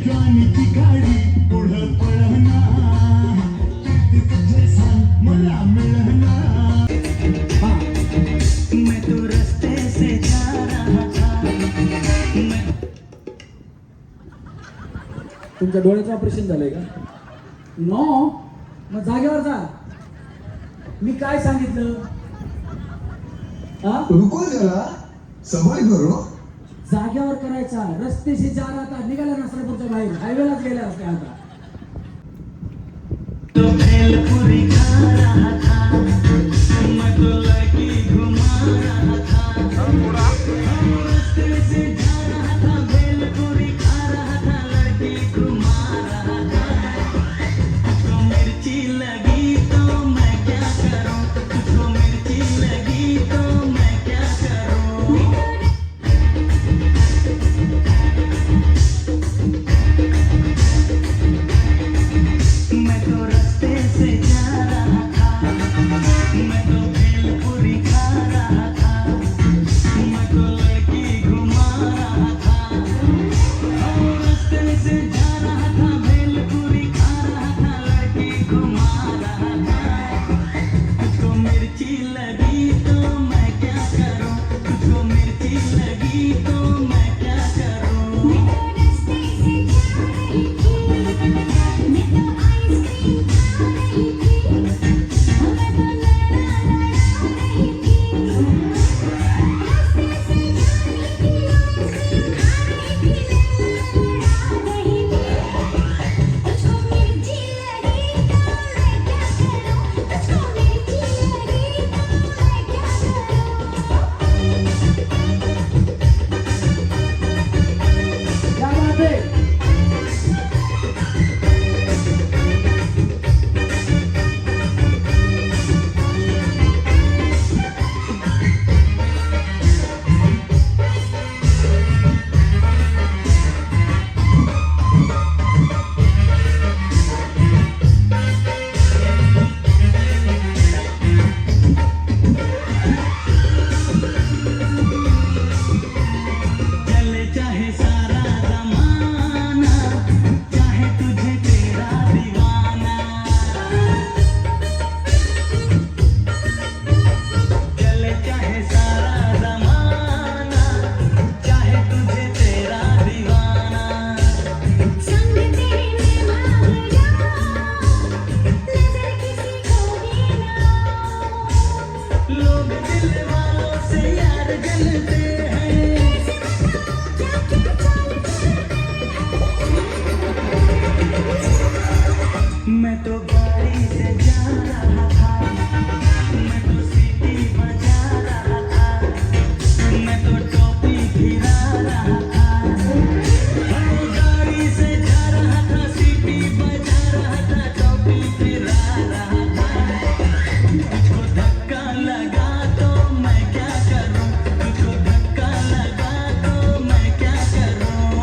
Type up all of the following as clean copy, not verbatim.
ज्वानीची गाडी पुढं पळना तुझे सांग मला मिळना मैं तो रस्ते से जा रहा था तुमच्या डोळ्याचं ऑपरेशन झालंय का? नो, मग जागेवर जा. मी काय सांगितलं? हा, रुको जरा सवाल करो जागेवर करायचा. रस्त्याशी जा रहा था निघाला नसरापूरच्या बाहेर, हायवेलाच गेल्या असते आता. तो भेलपुरी खा रहा था मैं तो लड़की घुमा रहा था रास्ते से जा रहा था भेलपुरी खा रहा था लड़की घुमा रहा था तुझको मिर्ची लगी तो मैं क्या करूं तुझको मिर्ची लगी तो मैं क्या करूं मैं तो रास्ते से जा रहा था मैं तो भेलपुरी खा रहा था मैं तो लड़की घुमा रहा था रास्ते से जा रहा था भेलपुरी खा रहा था लड़की घुमा रहा था तुझको मिर्ची लगी तो मैं क्या करूं तुझको मिर्ची लगी तो मैं क्या करूं क्या बात है? चले चाहे सारा जमाना चाहे तुझे तेरा दीवाना चले चाहे सारा जमाना चाहे तुझे तेरा दीवाना संग तेरे मैं भाग जाऊं नजर किसी को भी ना लोग दिल वालों से यार जलते हैं मैं तो गाड़ी से जा रहा था मैं तो सीटी बजा रहा था मैं तो टोपी गिरा रहा था गाड़ी से जा रहा था सीटी बजा रहा था टोपी गिरा रहा था तुझको धक्का लगा तो मैं क्या करूं तुझको धक्का लगा तो मैं क्या करूं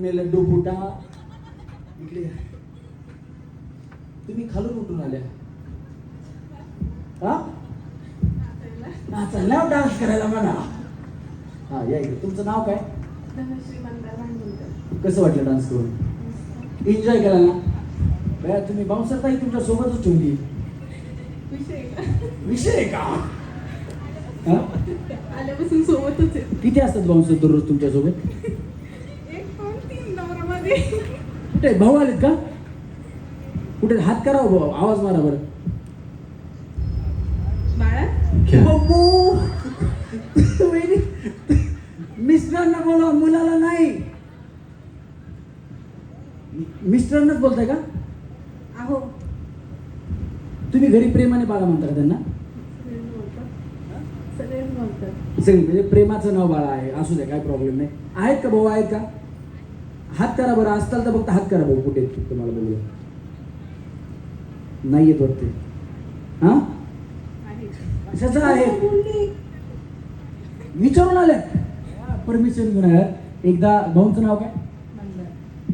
में लड्डू फुटा. इकडे या. तुम्ही खालून उठून आल्या हा नाचायला डान्स करायला म्हणा. हा या इकडे. तुमचं नाव काय? कसं वाटलं डान्स करून? एन्जॉय केला ना? बया तुम्ही बाउन्सर ताई तुमच्या सोबतच ठेवली. विषय आहे का? हा? आल्यापासून सोबतच आहे. किती असतात बाउन्सर दररोज तुमच्या सोबत? 1-2-3 नवरामध्ये. कुठे भाऊ आलेत का? कुठे हात करा हो भाऊ, आवाज मारा बरं. बाळा बब्बू मिस्टरांना बोला, मुलाला नाही. मिस्टरांनाच बोलताय का? आहो तुम्ही घरी प्रेमाने बाळा म्हणता का त्यांना? सगळेच बोलतात. सगळी म्हणजे प्रेमाचं नाव बाळा आहे, असू द्या, काय प्रॉब्लेम नाही. आहेत का भाऊ, आहेत का? हात करा बरं, असताल तर फक्त हात करा भाऊ. कुठे आहेत तुम्हाला बोलूया? नाही येत वाटते. हा आहे. कशाचं आहे? विचारून आले, परमिशन घेऊन आल्या. एकदा भाऊंचं नाव काय?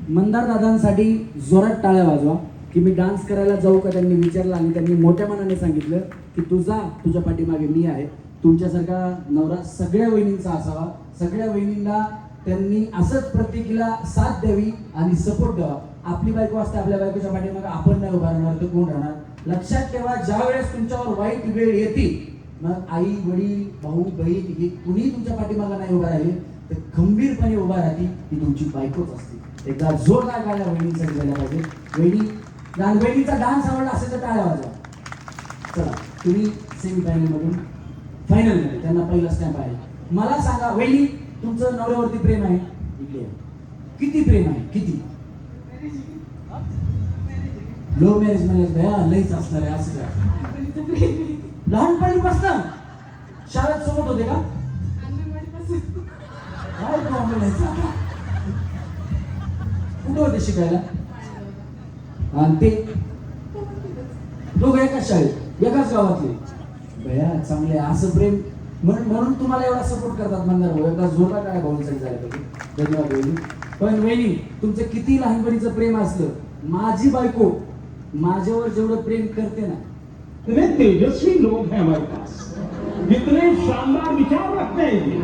मंदार दादांसाठी जोरात टाळ्या वाजवा की मी डान्स करायला जाऊ का? त्यांनी विचारलं आणि त्यांनी मोठ्या मनाने सांगितलं की तू जा, तुझ्या पाठीमागे मी आहे. तुमच्यासारखा नवरा सगळ्या वहिनींचा असावा. सगळ्या वहिनींना त्यांनी असंच प्रत्येकीला साथ द्यावी आणि सपोर्ट द्यावा. आपली बायको असते, आपल्या बायकोच्या पाठीमागे आपण नाही उभा राहणार तर कोण राहणार? लक्षात ठेवा, ज्या वेळेस तुमच्यावर वाईट वेळ येते, मग आई वडील भाऊ बहीण हे कुणी तुमच्या पाठीमागे नाही उभा राहिले तर खंबीरपणे उभा राहते ती तुमची बायकोच असते. एकदा जोरदार गाण्या वहिनींसाठी झाल्या पाहिजे. वहिनीचा डान्स आवडला असेल तर टाळ्या वाजवा. चला, तुम्ही सेमीफायनल मधून फायनल मध्ये, त्यांना पहिला स्टॅम्प आहे. मला सांगा वहिनी, तुमचं नवऱ्यावरती प्रेम आहे? इकडे या. किती प्रेम आहे? किती? लव्ह मॅरेज म्हणजे लईच असणार आहे असं काय? लहानपणीपासून शाळेत सोबत होते का? काय प्रॉब्लेम आहे? कुठं होते शिकायला? आणि ते दोघं एकाच शाळेत, एकाच गावातले? भया चांगले. असं प्रेम म्हणून तुम्हाला एवढा सपोर्ट करतात मंदार भाऊ. एकदा जोरदार काय भाऊंसाठी झालं पाहिजे. धन्यवाद वहिनी. पण वहिनी, तुमचं किती लहानपणीचं प्रेम असलं, माझी बायको माझ्यावर जेवढं प्रेम करते ना, इतने तेजस्वी लोग हैं हमारे पास, जितने शानदार विचार रखते हैं,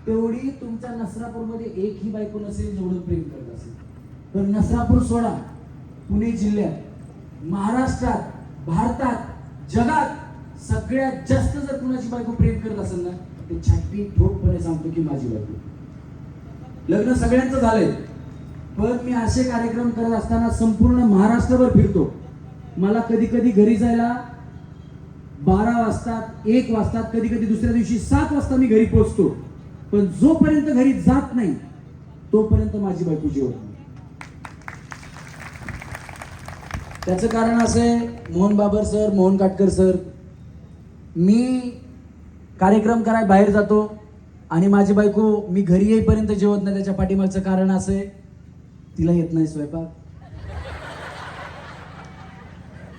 तेवढी तुमच्या नसरापूरमध्ये एकही बायको नसेल जेवढं प्रेम करत असेल. पण नसरापूर सोडा, पुणे जिल्ह्यात, महाराष्ट्रात, भारतात, जगात सगळ्यात जास्त जर कुणाची बायको प्रेम करत असेल ना, ते छाती ठोकपणे सांगतो की माझी बायको. लग्न सगळ्यांचं झालंय, पण मी असे कार्यक्रम करत असताना संपूर्ण महाराष्ट्रभर फिरतो. मला कधी कधी घरी जायला 12 वाजतात, 1 वाजतात, कधी कधी दुसऱ्या दिवशी 7 वाजता मी घरी पोहोचतो. पण जोपर्यंत घरी जात नाही तोपर्यंत माझी बायको जेवत नाही. त्याचं कारण असं आहे, मोहन बाबर सर, मोहन काटकर सर, मी कार्यक्रम करायला बाहेर जातो आणि माझी बायको मी घरी येईपर्यंत जेवत नाही. त्याच्या पाठीमागचं कारण असं आहे, तिला येत नाही स्वयंपाक.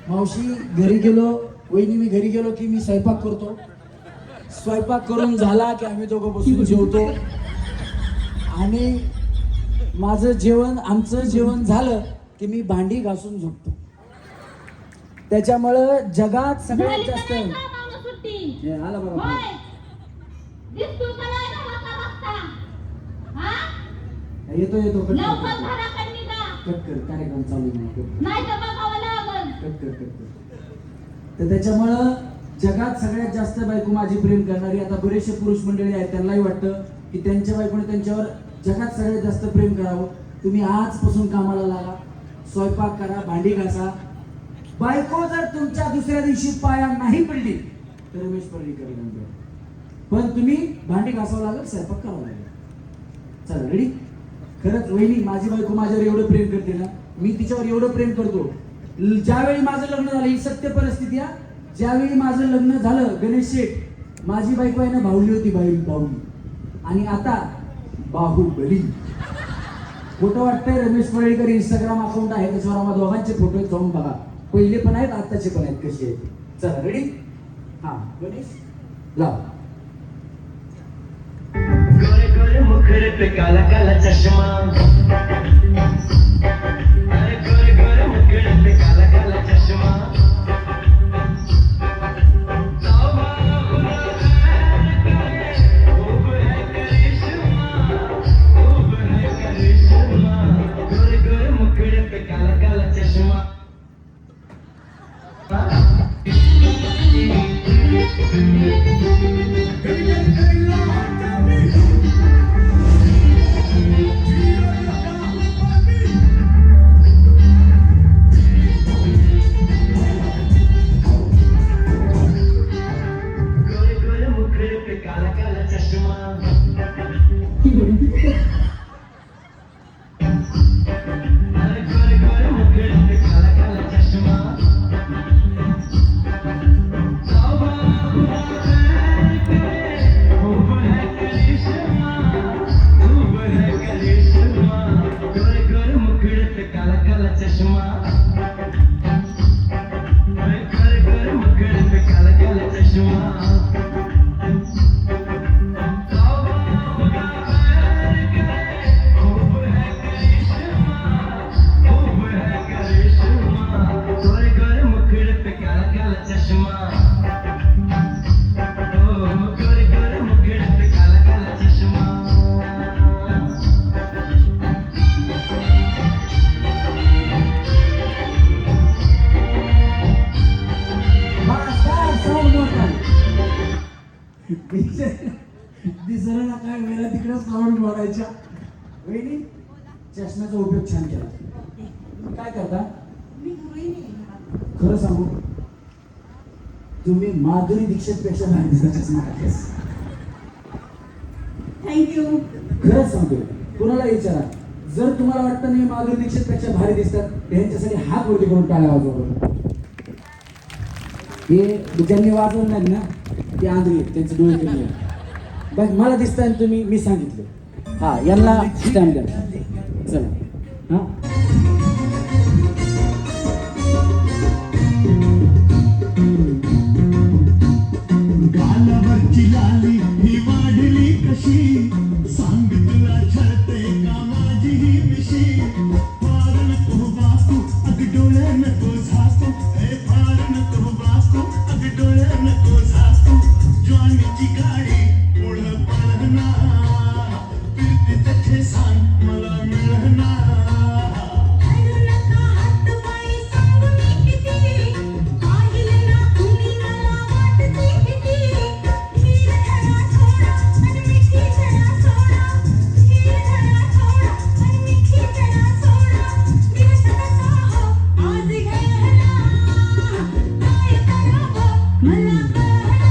मावशी घरी गेलो, वहिनी मी घरी गेलो की मी स्वयंपाक करतो. स्वयंपाक करून झाला की आम्ही दोघं बसून जेवतो आणि आमचं जेवण झालं की मी भांडी घासून झोपतो. त्याच्यामुळं जगात सगळ्यात जास्त हे आला बघा. येतो कट कर, कार्यक्रम चालू नाही. कट कर. तर त्याच्यामुळं जगात सगळ्यात जास्त बायको माझी प्रेम करणारी, आता बरेचसे पुरुष मंडळी आहेत, त्यांनाही वाटतं की त्यांच्या बायकोने त्यांच्यावर जगात सगळ्यात जास्त प्रेम करावं. तुम्ही आजपासून कामाला लागा, स्वयंपाक करा, भांडी घासा. बायको जर तुमच्या दुसऱ्या दिवशी पाया नाही पडली तर रमेश पर्रीकर म्हणतो, पण तुम्ही भांडी घासावं लागेल, स्वयंपाक करावं लागेल. चला रेडी? खरंच वहिनी, माझी बायको माझ्यावर एवढं प्रेम करते ना, मी तिच्यावर एवढं प्रेम करतो. ज्यावेळी माझं लग्न झालं, ही सत्य परिस्थिती आहे, ज्यावेळी माझं लग्न झालं गणेश शेठ, माझी बायको आहे ना भावली होती, बाहुली, आणि आता बाहुबली. फोटो वाटतंय रमेश परेळकर इंस्टाग्राम अकाउंट आहे, त्याच्यावर आम्हा दोघांचे फोटो जाऊन बघा. पहिले पण आहेत, आताचे पण आहेत, कसे आहेत. चला रेडी? हा गणेश लाव. गोरे गोरे मुखडे मुखड़े पे काला काला चश्मा अरे गोरे गोरे मुखड़े पे काला काला चश्मा तौबा खुदा खैर करे खूब है करिश्मा खूब है करिश्मा गोरे गोरे मुखड़े पे काला काला चश्मा गोरे गोरे मुखड़े पे काला काला चश्मा अरे गोरे गोरे मुखड़े पे काला काला चश्मा तौबा खुदा खैर करे खूब है करिश्मा खूब है करिश्मा गोरे गोरे मुखड़े पे काला काला चश्मा अरे गोरे गोरे मुखड़े पे काला काला चश्मा तौबा खुदा खैर करे खूब है करिश्मा खूब है करिश्मा गोरे गोरे मुखड़े पे काला काला चश्मा ओ गोरे गोरे मुखड़े पे काला काला चश्मा दिसलं काय वेळा तिकडे साऊंड बोलायच्या वहिनी चष्म्याचा उपयोग छान केला तुम्ही काय करता मी गृहिणी आहे. खरं सांगू तुम्ही माधुरी दीक्षित पेक्षा भारी दिसता चष्मा घातल्यास. थँक्यू. खरंच सांगतोय कुणाला विचारा जर तुम्हाला वाटतं नाही माधुरी दीक्षित पेक्षा भारी दिसतात त्यांच्यासाठी हात वरती करून टाळ्या वाजवा. हे ज्यांनी वाजवलं नाही ना ते आंधळी आहेत, त्यांचे डोळे कमी आहेत. बस मला दिसताय ना तुम्ही मी सांगितलं हा यांना स्टँड द्या चला हा गालावरची लाली ही वाढली कशी सांग तुला छळते का माझी ही मिशी फार नको बापू अग डोळे नको झाकू हे फार नको बापू अग डोळे नको झाकू ज्वानीची गाडी पुढं पळणार फिरते त्याचे सांग मला मिळणार करू नका हात बाई सांगू मी किती पाहिले ना तुम्ही मला वाटते किती खीर धरा थोडा आणि मिठी धरा सोडा खीर धरा थोडा आणि मिठी धरा सोडा दिवस कसा हो आज घडला काय करावं मला कळना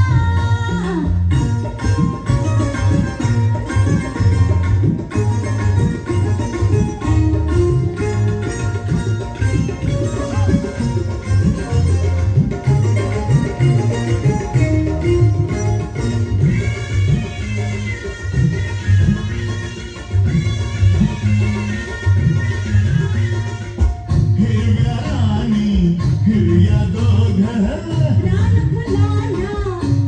हिरव्या राणी हिरव्या दोघं रान फुलांना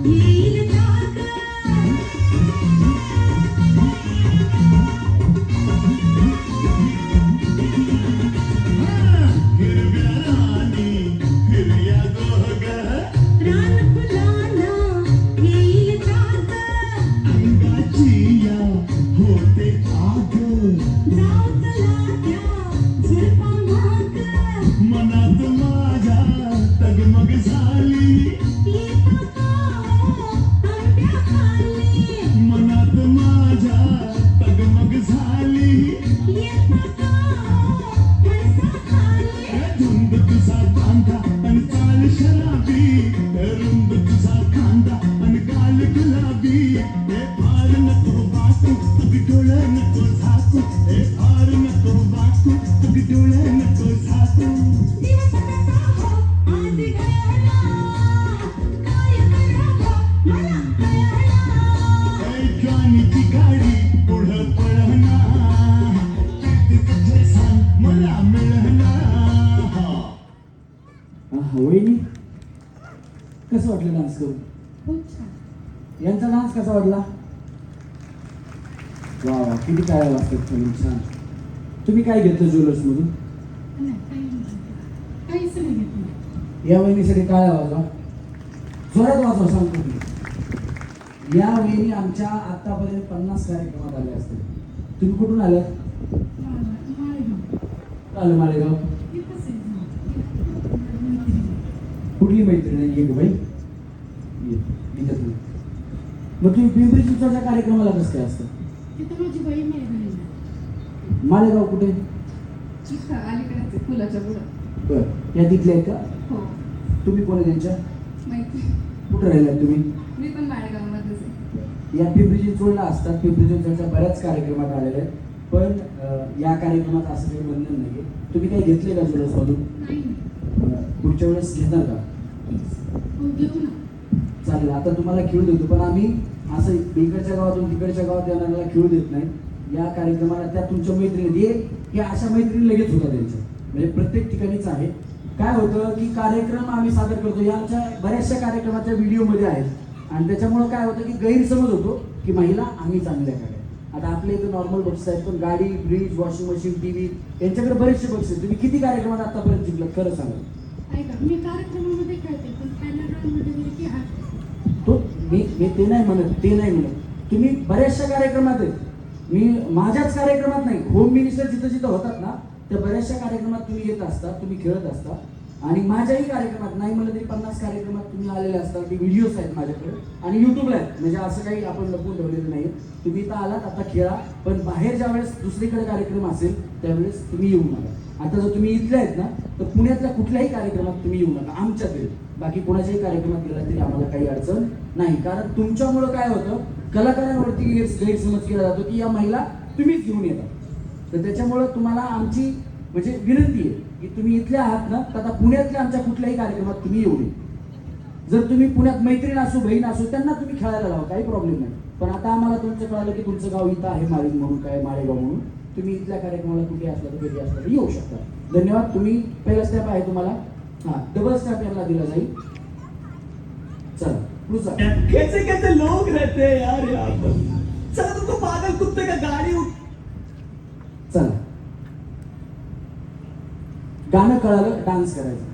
येईल जाग हिरव्या राणी हिरव्या दोघं रान फुलांना येईल जाग अंगाची या होते आग जाऊ चला त्या झुरपा माग मनात माझ्या तगमग झाली येता का हो आंब्या खाली मनात माझ्या तगमग झाली येता का हो फणसा खाली रुंद तुझा कांदा आणि चाल शराबी रुंद तुझा कांदा आणि गाल गुलाबी हे फार नको वाकू अग डोळे नको झाकू हे फार नको वाकू अग डोळे नको झाकू दिवस कसा हो आज घडला काय करावं मला कळना ज्वानीची गाडी पुढं पळणार तिथे सांग मला मिळणार वहिनी कसं वाटलं डान्स करून खूप छान. यांचा डान्स कसा वाटला वा वा, किती काय वाटतात तुम्ही, छान. तुम्ही काय घेतलं ज्वेलर्समधून? नाही, काहीच नाही घेतलं. या वहिनीसाठी काय वाजवा, जोरात वाजवा सांगतो मी. या वहिनी आमच्या आतापर्यंत 50 कार्यक्रमात आल्या असतील. तुम्ही कुठून आल्या? माळेगाव. आलं मालेगाव. इथंच आहे. कुठली मैत्रीण आहे एक बाई? ये, इथं तुम्ही. मग तुम्ही पिंपरी चिंचवडच्या कार्यक्रमाला कसं काय असतं? तिथं माझी बहीण आहे राहायला. मालेगाव कुठे? इथं अलीकडेच आहे, फुलाच्या पुढं. बरं, या तिथल्या आहेत का? हो, तुम्ही कोण आहे त्यांच्या? माहिती. कुठं राहिलात तुम्ही? मी पण माळेगावमध्येच आहे. या पिंपरी चिंचवडला असतात. पिंपरी चिंचवडच्या बऱ्याच कार्यक्रमात आलेले आहेत. पण या कार्यक्रमात असं काही बंधन नाही आहे. तुम्ही काही घेतले का ज्वेलर्समधून? नाही. पुढच्या वेळेस घेणार का? हो, घेऊ ना. चालेल, आता तुम्हाला खेळू देतो, पण आम्ही असं इकडच्या गावातून तिकडच्या गावात येणाऱ्याला खेळू देत नाही. या कार्यक्रमाला त्या तुमच्या मैत्रिणी हे अशा मैत्रिणी लगेच होतात त्यांच्या, म्हणजे प्रत्येक ठिकाणीच आहे. काय होतं की कार्यक्रम आम्ही सादर करतो, या आमच्या बऱ्याचशा कार्यक्रमाच्या व्हिडिओमध्ये आहेत. आणि त्याच्यामुळं काय होतं की गैरसमज होतो की महिला आम्ही चांगल्या गाड्या. आता आपल्या इथं नॉर्मल बक्षीस आहेत, पण गाडी, फ्रीज, वॉशिंग मशीन, टीव्ही यांच्याकडे बरेचसे बक्षीस आहेत. तुम्ही किती कार्यक्रमात आतापर्यंत जिंकलात खरं सांगा? ऐका, मी कार्यक्रमामध्ये खेळते, पण पहिल्या राऊंडमध्ये गेले की हात. तो मी ते नाही म्हणत, तुम्ही बऱ्याचशा कार्यक्रमात आहेत. मी माझ्याच कार्यक्रमात नाही, होम मिनिस्टर जिथं जिथं होतात ना त्या बऱ्याचशा कार्यक्रमात तुम्ही येत असता, तुम्ही खेळत असता. आणि माझ्याही कार्यक्रमात नाही म्हणलं तरी 50 कार्यक्रमात तुम्ही आलेले असता. ती व्हिडिओज आहेत माझ्याकडे आणि युट्यूबला आहेत, म्हणजे असं काही आपण लपवून ठेवलेलं नाही. तुम्ही इथं आलात, आता खेळा, पण बाहेर ज्या वेळेस दुसरीकडे कार्यक्रम असेल त्यावेळेस तुम्ही येऊ नका. आता जर तुम्ही इथले आहेत ना तर पुण्यातल्या कुठल्याही कार्यक्रमात तुम्ही येऊ नका आमच्या तरी. बाकी कोणाच्याही कार्यक्रमात गेला तरी आम्हाला काही अडचण नाही, कारण तुमच्यामुळं काय होतं, कलाकारांवरती गैरसमज केला जातो की या महिला तुम्हीच घेऊन येतात. तर त्याच्यामुळं तुम्हाला आमची म्हणजे विनंती आहे की तुम्ही इथले आहात ना, तर आता पुण्यातल्या आमच्या कुठल्याही कार्यक्रमात तुम्ही येऊ नये. जर तुम्ही पुण्यात मैत्रीण असो, बहीण असो, त्यांना तुम्ही खेळायला लावा, काही प्रॉब्लेम नाही. पण आता आम्हाला तुमचं कळालं की तुमचं गाव इथं आहे, माळीण म्हणून, काय माळेगाव म्हणून, तुम्ही इथल्या कार्यक्रमाला कुठे असला तर कधी असला तर येऊ शकता. धन्यवाद. तुम्ही पहिला स्टॅप आहे तुम्हाला, हां, डबल स्टॅप यांना दिला जाईल. चला पुढचा. कैसे कैसे लोग रहते हैं यार यहाँ पर. चला तुमको पागल कुत्ते का गाड़ी चला, गाणं कळालं, डान्स करायचं.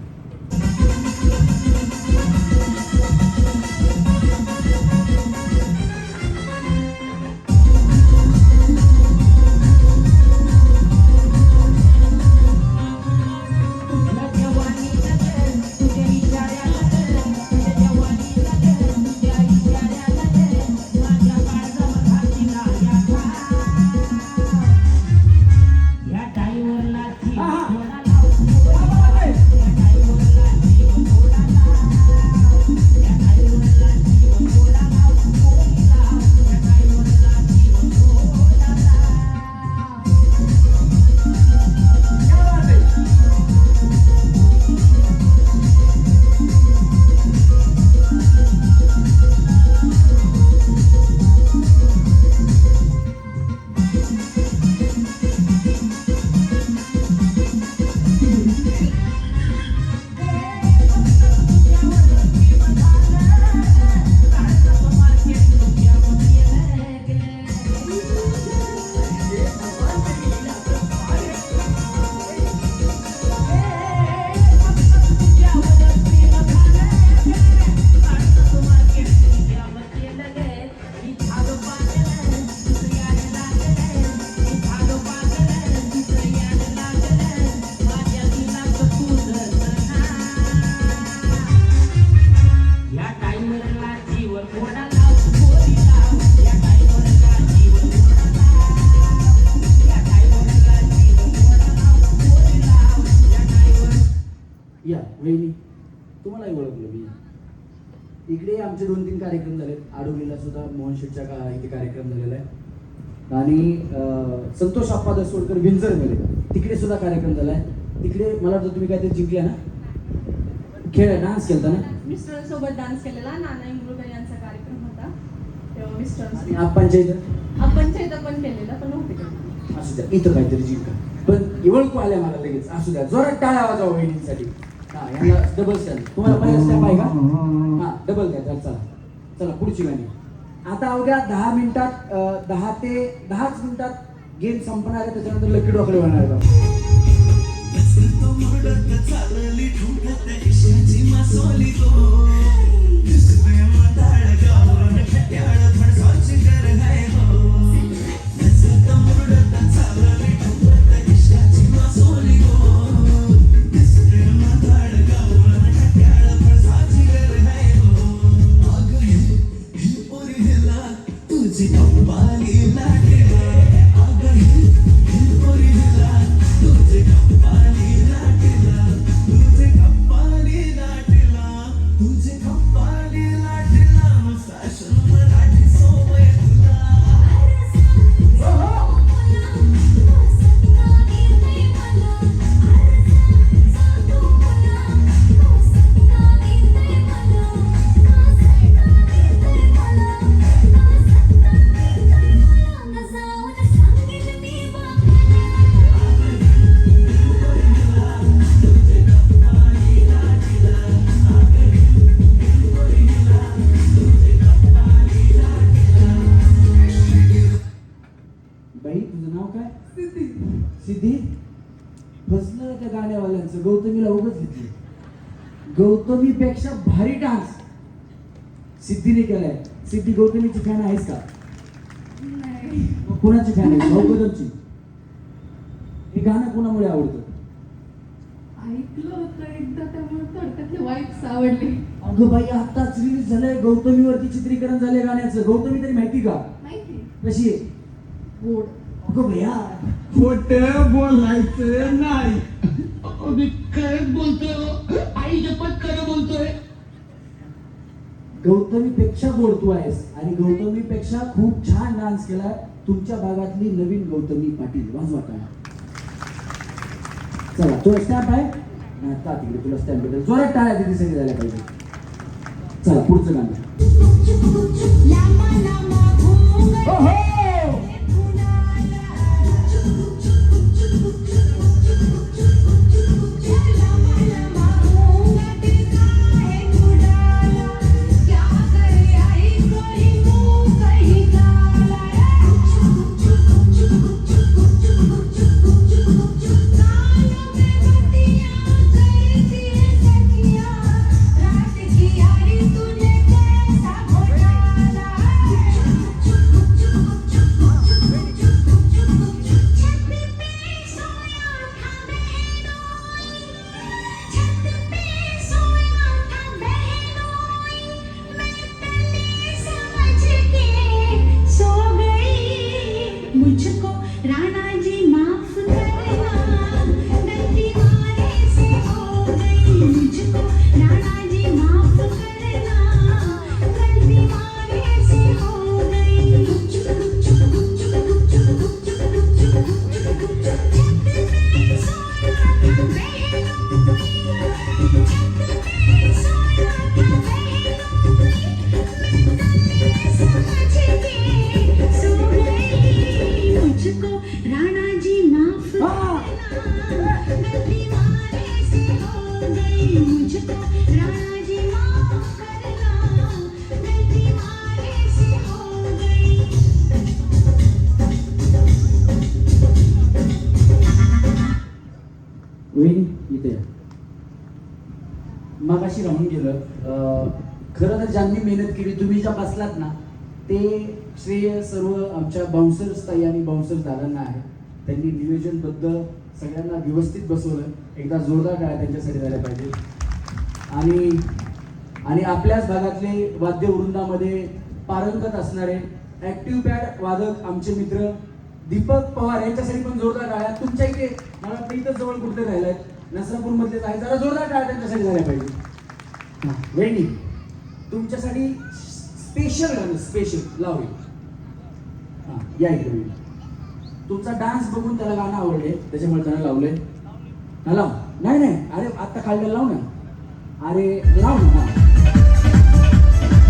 या वहिनी, तुम्हालाही ओळखलं मी. इकडे आमचे 2-3 कार्यक्रम झालेत. आडवलीला सुद्धा मोहन शेठच्या इथे कार्यक्रम झालेला आहे. आणि संतोष आप्पा दसवडकर विंझरमध्ये तिकडे सुद्धा कार्यक्रम झाला आहे. तिकडे मला वाटतं तुम्ही काहीतरी जिंकल्या ना, खेळ डान्स केलता ना. मिस्टरांसोबत डान्स केलेला, नाना इंगळकर यांचा कार्यक्रम होता तेव्हा आणि मिस्टरांसोबत. आप्पांच्या इथं आपणच्या इथं पण केलेला, पण नव्हते केलेला. असू द्या, इथं काहीतरी जिंका. पण ओळखू आल्या मला लगेच. असू द्या, जोरात टाळ्या वाजवा वहिनींसाठी. हा, यांना डबल स्टॅप. तुम्हाला पहिला स्टॅप आहे का? हा, डबल द्या. चला चला चला, पुढची गाणी. आता अवघ्या 10 मिनिटात 10 मिनिटात गेम संपणार आहे. त्याच्यानंतर लकी ड्रॉकडे होणार आहे. बाई तुझं नाव काय? सिद्धी. बसलं त्या गाण्यावाल्यांचं. गौतमीला उगच घेतली. गौतमीपेक्षा भारी डान्स सिद्धीने केलाय. सिद्धी गौतमीची फॅन आहेस का? नाही. मग कोणाची फॅन आहे? भाऊ कदमची. हे गाणं कोणामुळे आवडतं? ऐकलं होतं एकदा, त्यामुळे थोडक्यातले वाईब्स आवडले. अगं बाई आताच रिलीज झालंय. गौतमीवरती चित्रीकरण झालंय गाण्याचं. गौतमी तरी माहिती का? माहिती कशी आहे? गोड. अगं भैया खोट बोलायचं नाही. मी खरंच बोलतोय. आई शपथ खरं बोलतोय. गौतमीपेक्षा गोड तू आहेस. आणि गौतमीपेक्षा खूप छान डान्स केला तुमच्या भागातली नवीन गौतमी पाटील. वाजवा काय. चला तुला स्टॅम्प आहे ना? का तिकडे तुला स्टॅम्प भेटेल. जोरात टाळ्या तिथे सगळी झाल्या पाहिजे. चला पुढचं गाणं. लामा लामा घुंगट ओहो! लामा लामा घुंगट काहे उडाला, क्या करे आई कोई मुंह कहीं काला. कानों में बत्तियां करती है सखियां, रात की यारी तूने कैसा घोटाला. छत पे सोया था बहनोई, छत पे सोया था बहनोई, मैं तले समझ के सो गई. मुझको राणा जी माफ करना, गलती मारे से हो गई. मुझको राणा जी माफ करना, गलती मारे से हो गई. छत पे सोया था बहनोई, छत पे सोया था बहनोई, मैं तले समझ के सो गई. मुझको राणा जी माफ करना, गलती मारे से हो गई. मुझको राणा जी माफ करना, गलती मारे से हो गई. वहिनी इथे या. मगाशी राहून गेलं. खरं तर ज्यांनी मेहनत केली तुम्ही ज्या बसलात ना ते श्रेय सर्व आमच्या बाउन्सर्स ताई आणि बाउन्सर्स दादांना आहे. त्यांनी नियोजनबद्ध सगळ्यांना व्यवस्थित बसवलं. एकदा जोरदार टाळ्या त्यांच्यासाठी झाल्या पाहिजे. आणि आपल्याच भागातले वाद्यवृंदामध्ये पारंगत असणारे ऍक्टिव्ह पॅड वादक आमचे मित्र दीपक पवार यांच्यासाठी पण जोरदार टाळ्या. तुमच्या इथे मला वाटतं इथं जवळ कुठे राहिलाय नसरापूर मधलेच आहे. जरा जोरदार टाळ्या त्यांच्यासाठी झाल्या पाहिजे. वहिनी तुमच्यासाठी स्पेशल गाणं स्पेशल लावले. हां या इकडे. तुमचा डान्स बघून त्याला गाणं आवडले त्याच्यामुळे त्यानं लावले. ना लाव. नाही नाही अरे आत्ता काढलेलं लाव ना. अरे लाव ना.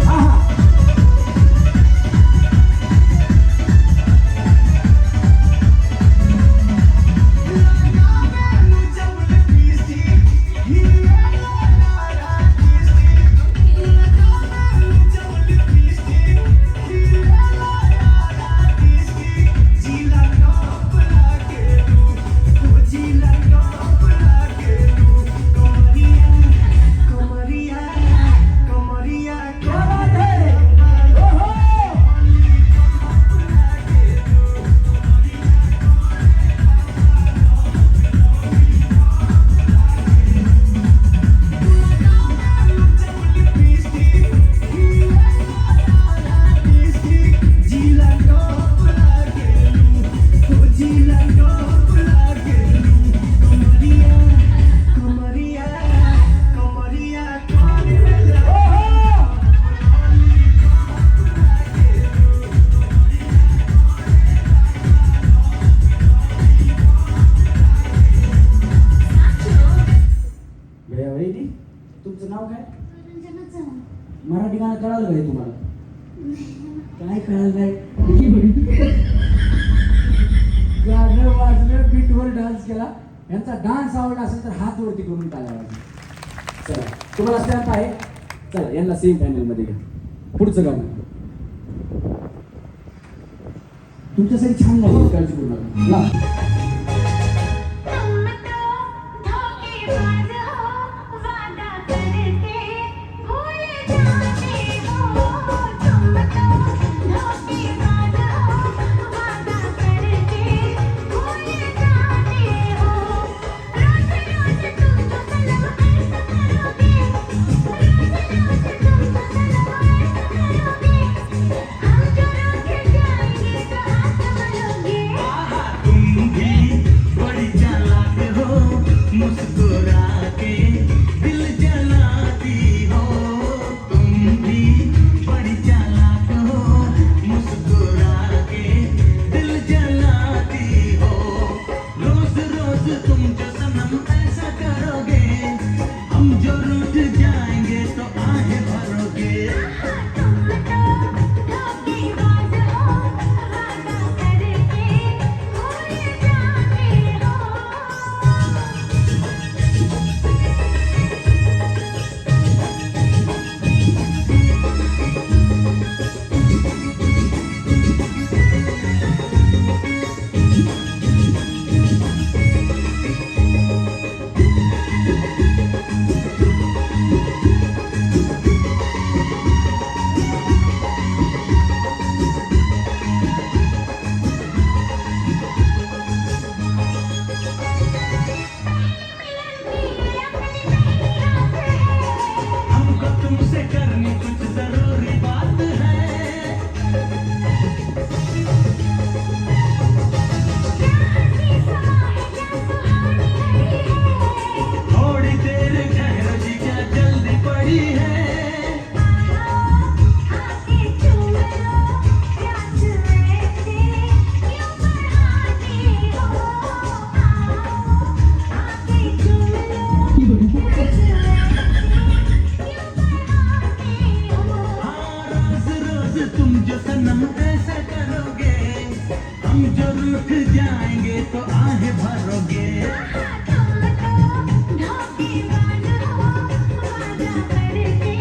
हा हा कळालं का हे तुम्हाला? काय कळालं नाही? गाणं वाजलं, बीटवर डान्स केला. यांचा डान्स आवडला असेल तर हात वरती करून टाळा. चला तुम्हाला स्टॅम्प आहे. चला यांना सेम फायनल मध्ये घ्या. पुढचं गाणं तुमच्यासाठी छान नाही, काळजी करू नका. ला. तुम तो धोखेबाज हो, वादा करके भूल जाते हो. तुम तो धोखेबाज हो, वादा करके भूल जाते हो. रोज रोज तुम तो सनम ऐसा करोगे, रोज रोज तुम तो सनम ऐसा करोगे. हम जो रुक जाएंगे तो हाथ मलोगे. तुम भी बड़ी चालाक हो, मुस्कुरा के दिल जलाती हो. तुम भी बड़ी चालाक हो, मुस्कुरा के दिल जलाती हो. रोज रोज तुम जो सनम ऐसा करोगे, हम जो रूठ जाएंगे तो आहें भरोगे. तुम तो धोखेबाज हो, वादा करके भूल जाते हो. हमको तुमसे करनी कुछ जरूरी बात है. थोड़ी देर ठहरो जी, क्या जल्दी पड़ी है. आके चूम लो, प्यास ऐसे क्यों बढ़ाते हो. आके चूम लो, प्यास ऐसे क्यों बढ़ाते हो. हाँ, रोज रोज तुम जो सनम ऐसा करोगे, हम जो रूठ जाएंगे तो आहें भरोगे. तुम तो धोखेबाज हो, वादा करके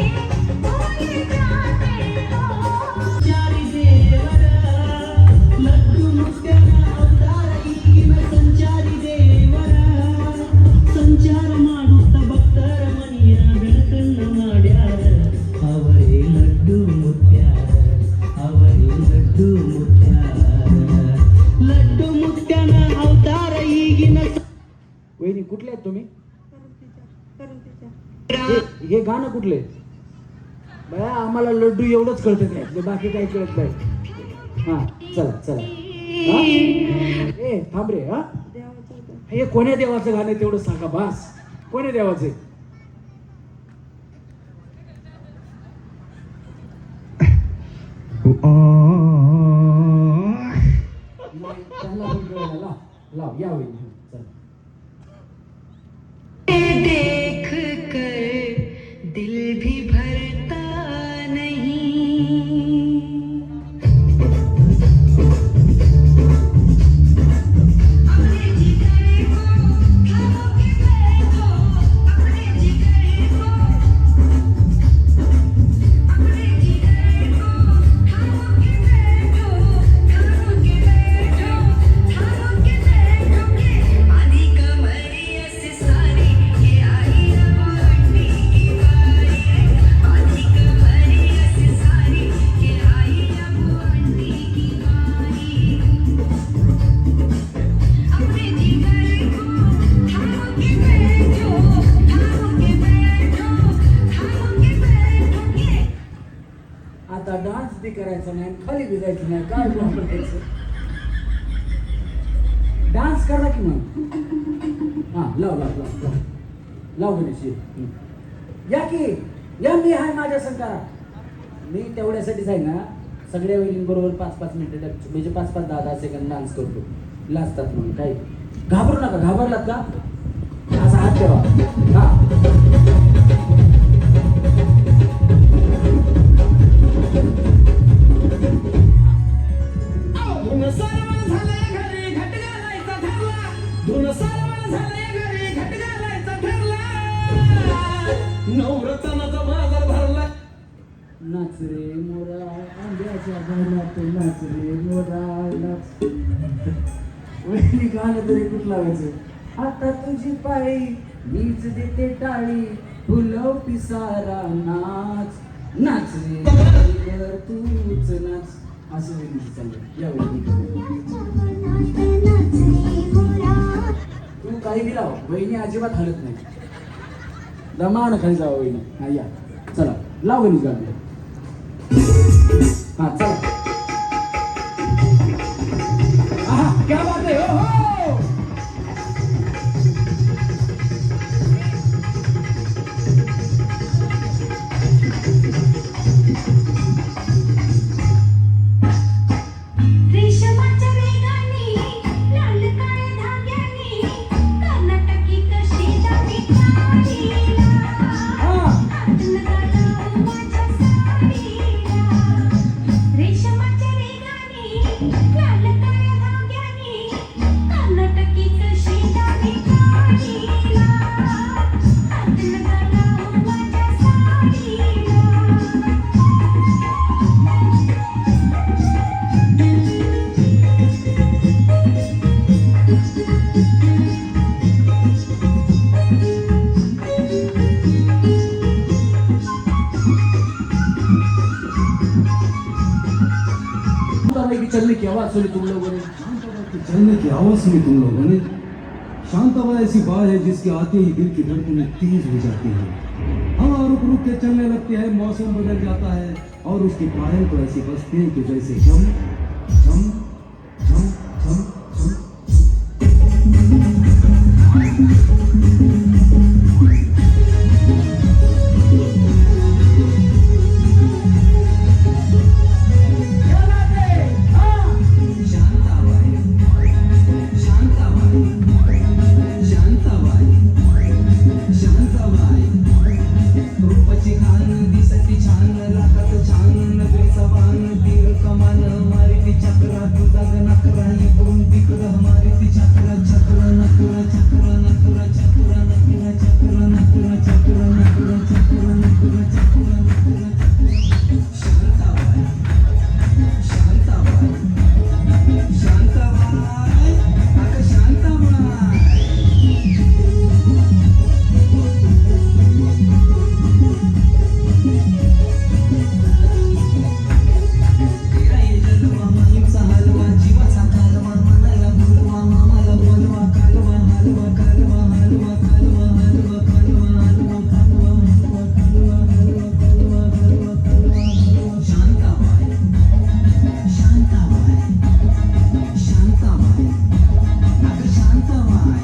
भूल जाते हो. संचारी देवरा, लड्डू मुस्करा अवतार ಈಗಿನ ಸಂಚಾರಿ ದೇವರ. ಸಂಚಾರ ಮಾಡುತ್ತ ಭಕ್ತರ ಮನೆಯ ಬೆಳಕನ್ನು ಮಾಡ್ಯಾರ. ಅವರೇ ಲಡ್ಡು ಮುತ್ಯಾರ, ಅವರೇ ಲಡ್ಡು ಮುತ್ಯಾರ. ಲಡ್ಡು ಮುತ್ಯನ ಅವತಾರ ಈಗಿನ वहिनी कुठले आहेत तुम्ही? हे गाणं कुठले? बया आम्हाला लड्डू एवढंच कळतं काय, बाकी काही कळत नाही. हा चला चला. हा? ए थांब रे. हा हे कोण्या देवाचं गाणं आहे तेवढं सांगा बास. कोण्या देवाचं? त्यांना पण कळलं. लाव लाव या वहिनी. चला. देख कर दिल भी भरता नहीं. अपने जिगर को थाम के बैठो, अपने जिगर को, अपने जिगर को थाम के बैठो, थाम के बैठो, थाम के बैठोगे. आधी कमरिया से सारी ये आई अब अंडी की बारी है. आधी कमरिया से सारी ये आई अब अंडी की बारी. अपने जिगर को थाम के बैठो, थाम के बैठो, थाम के बैठोगे. आता डान्स बी करायचा नाही, खाली बी जायचं नाही, काय करायचं? डान्स करा की मग. हा लाव लाव लाव लाव लाव गणेश. या की या, मी आहे माझ्या संकारा. मी तेवढ्यासाठीच आहे ना, सगळ्या वहिनींबरोबर 5-5 मिनिटं म्हणजे 5-5, 10-10 सेकंद डान्स करतो. लाजतात म्हणून काही घाबरू नका. घाबरलात का असा हात ठेवा. हा धुन सारवण झालंय घरी घट घालायचा ठरला धुन सारवण झालंय घरी घट घालायचा ठरला नवरत्नाचा बाजार भरला नाच रे मोरा आंब्याच्या घरात नाच रे मोरा नाच वहिनी गाणं तरी कुठं लावायचं आता तुझी पाळी मीच देते टाळी फुलव पिसारा नाच नाच रे कर तूच नाच असं वहिनीचं चाललंय या वहिनी तू काही बी लाव वहिनी अजिबात हलत नाही दमान खाली जावं वहिनी हा या चला लाव वहिनी गाणं हा चला आहा क्या बात आहे हो हो रेशमाच्या रेगानी लाल काळ्या धाग्यानी कर्नाटकी कशी जाती काढीला हातन घालावं माझ्या साडीला रेशमाच्या रेगानी लाल काळ्या धाग्यानी कर्नाटकी कशी जाती काढीला हातन घालावं माझ्या साडीला चलने की आवाज सुनी तुम लोगों ने चलने की आवाज सुनी तुम लोगों ने शांताबाई ऐसी बात है जिसके आते ही दिल की धड़कनें तेज हो जाती है हवा रुक रुक के चलने लगती है मौसम बदल जाता है और उसके पायल तो ऐसे बजते हैं कि जैसे झम झम झम झम झम रूपाची खान दिसती छान राखात छान नगरीचा बाण तीर कमान मारिती चक्रा तुझा नकरा इकडून तिकडं मारिती चक्रा चक्र नकरा चक्र नकरा चक्र नकरा चक्र नकरा चक्र नकरा चक्र नकरा चक्र नकरा शांताबाई शांताबाई शांताबाई अगं शांताबाई तेरा ये जलवा माहीमचा हलवा जीवाचा कालवा मनाला बोलवा मामाला बोलवा कालवा हलवा कालवा हलवा कालवा हलवा कालवा हलवा कालवा हलवा कालवा हलवा कालवा हलवा कालवा हलवा शांताबाई शांताबाई शांताबाई अगं शांताबाई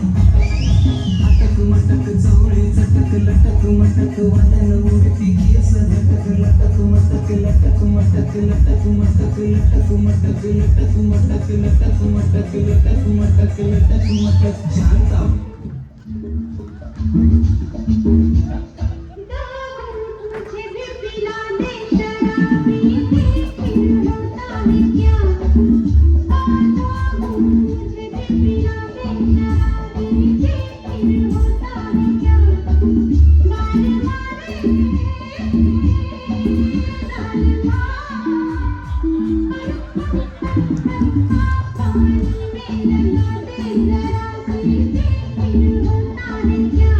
अटक मटक चवळी चटक लटक मटक वादन उडती केस झटक लटक मटक लटक मटक लटक मटक लटक मटक लटक मटक लटक मटक लटक मटक लटक मटक शांताबाई तुझे भी पिला दे शराबी फिर होता है क्या तुझे भी पिला दे शराबी फिर होता है क्या लाल मारे लाल पानी में लगा दे जरा सी फिर होता है क्या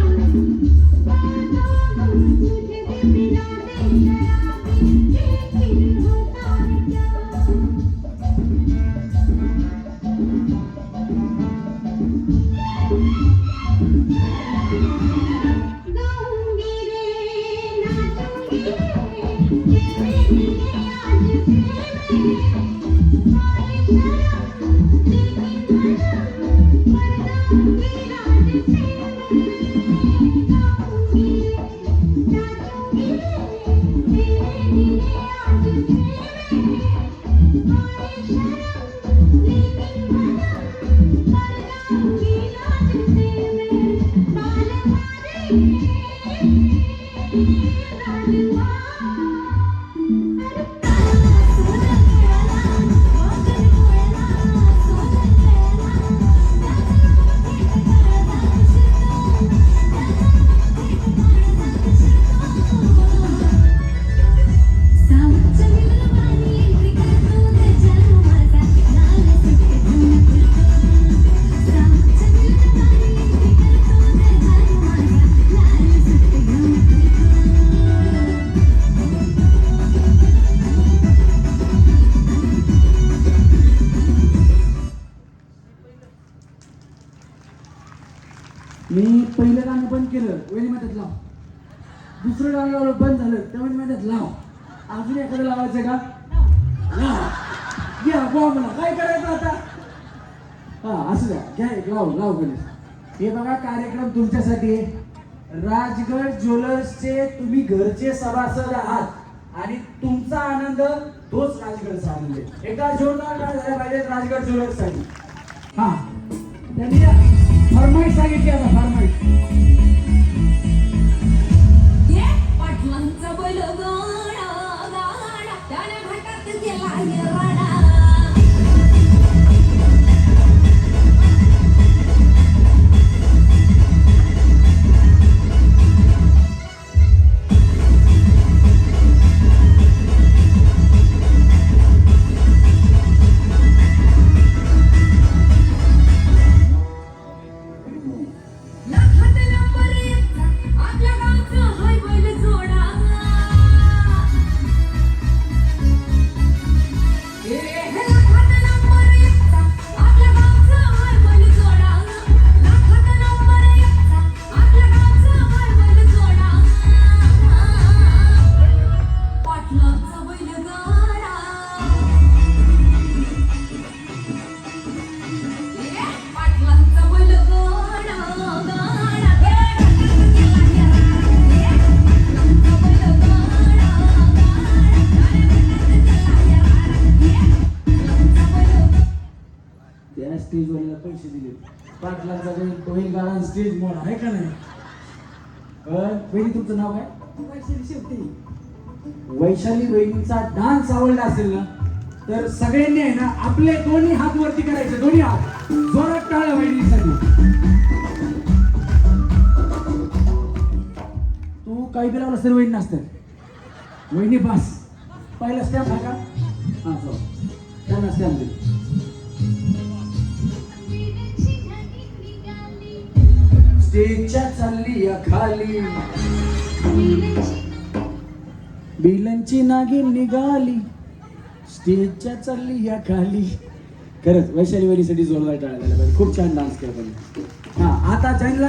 तुझे भी पिला दे शराबी फिर होता है क्या गाऊंगी रे नाचूंगी रे तेरे लिए आज से मैं आए शर्म लेकिन भरम मर जाऊंगी आज से मैं गाऊंगी रे नाचूंगी रे तेरे लिए आज से मैं आए शर्म लेकिन भरम मर जाऊंगी आज से मैं बाल मारे लाल गाणं बंद केलं वहिनी म्हणतात लाव, दुसरं गाणं लावलं बंद झालं त्या वहिनी म्हणतात लाव, अजून एखादं लावायचं का, लाव, घ्या बुवा म्हणा, काय करायचं आता, हा असं द्या, घ्या एक लाव लाव गणेश. हे बघा कार्यक्रम तुमच्यासाठी आहे. राजगड ज्वेलर्सचे तुम्ही घरचे सभासद आहात आणि तुमचा आनंद तोच राजगडचा आनंद आहे. एकदा जोरदार टाळ्या झाल्या पाहिजेत राजगड ज्वेलर्स साठी. हा त्यांनी फरमाईश सांगितली, आता फरमाईश. ये पाटलांचा बैल गाडा गाडा त्याने घाटात गेला येराडा. लाखात नंबर एकचा आपल्या गावचा हाय बैल जोडा. लाखात नंबर एकचा आपल्या गावचा हाय बैल जोडा. लाखात नंबर एकचा आपल्या गावचा हाय बैल जोडा. पाटलांचा बैल गाडा. पाटलांचा बैल गाडा गाडा त्या स्टेज वरला पैसे दिले, पाटलांचा बैल गाडा स्टेज मोड आहे का नाही. वहिनी तुमचं नाव काय, वैशाली शेवटी. वैशाली वहिनीचा डान्स आवडला असेल ना तर सगळ्यांनी आहे ना आपले दोन्ही हात वरती करायचे, दोन्ही हात जोरात टाळ्या वहिनीसाठी. तू काही बी लावलं तर वहिनी नसतात, वहिनी पास. पहिला स्टॅम्प आहे का, हा जाऊ त्यांना स्टॅम्प दे. स्टेजच्या चालली या खाली बिलनची नागिन निघाली, स्टेजच्या चालली या खाली. खरंच वैशाली वहिनीसाठी जोरदार टाळ्या झाल्या पाहिजे, खूप छान डान्स केला पाहिजे. हा आता ज्यांना